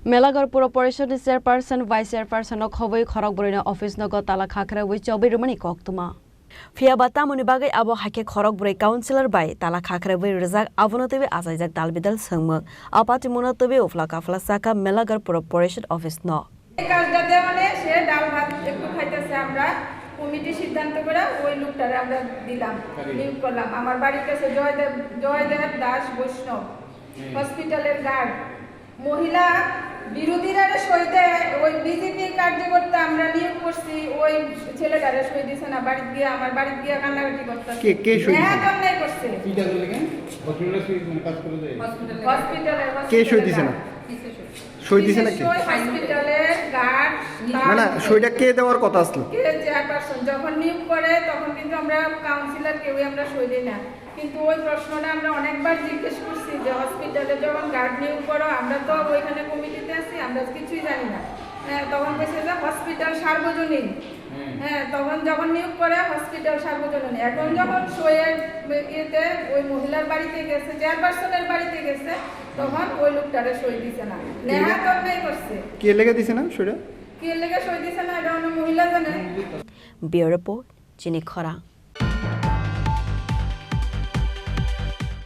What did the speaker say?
মেলাগড় পুর পরিষদ chairperson vice চেয়ারপারসনক হবই খরকবরৈনা অফিস নগর তালা খাখরা বই চবি রুমানি কক্তমা ফিয়াবা তামনি বাগै abo haike খরকবরৈ কাউন্সিলর বাই তালা খাখরা বই রেজাক আবনতবে আজাইজাক দালবিদাল সংমক আপাতি মুনতবে উফলা কাফলা সাকা মেলাগড় পুর পরিষদ অফিস ন এই কাজটা দেওয়ানে সে ডাল ভাত একটু খাইতেছে আমরা কমিটি সিদ্ধান্ত করে ওই লোকটারে আমরা দিলাম নিয়োগ করলাম আমার বাড়ির কাছে জয়দেব দাস বৈষ্ণব হসপিটালের গার্ড মহিলা বিরোধীরা সইতে ওই বিজেপির কার্যকর্তা আমরা নিয়োগ করছি ওই ছেলেটারে সই দিছে না বাড়ি গিয়ে আমার বাড়ি গিয়ে কান্নাকাটি করতেছে কে সই দিছে হ্যাঁ কন্যাই করছে হসপিটালে কে সই দিছে না সই দিছে না কি হসপিটালের গার্ড না সইটা কে দেওয়ার কথা আসলো কে চেয়ারপারসন যখন নিয়োগ করে তখন কিন্তু আমরা কাউন্সিলর কেউই আমরা সই দিই না কিন্তু ওই প্রশ্নটা আমরা অনেকবার জিজ্ঞেস করছি যে হসপিটালে যখন গার্ড নিয়োগ করো আমরা তো ওইখানে কমিটিতে আছি আমরা কিছুই জানি না হ্যাঁ তখন বলছে যে হসপিটাল সার্বজনীন হ্যাঁ তখন যখন নিয়োগ করে হসপিটাল সার্বজনীন এখন যখন সইয়ের ইয়েতে ওই মহিলার বাড়িতে গেছে চেয়ারপারসনের বাড়িতে গেছে তখন ওই লোকটারে সই দিছে না নেহা তন্ময় করছে কে লেগে দিছে না সইটা কে লেগে সই দিছে না এটা অন্য মহিলা জানে বিউরো রিপোর্ট চিনি খরা।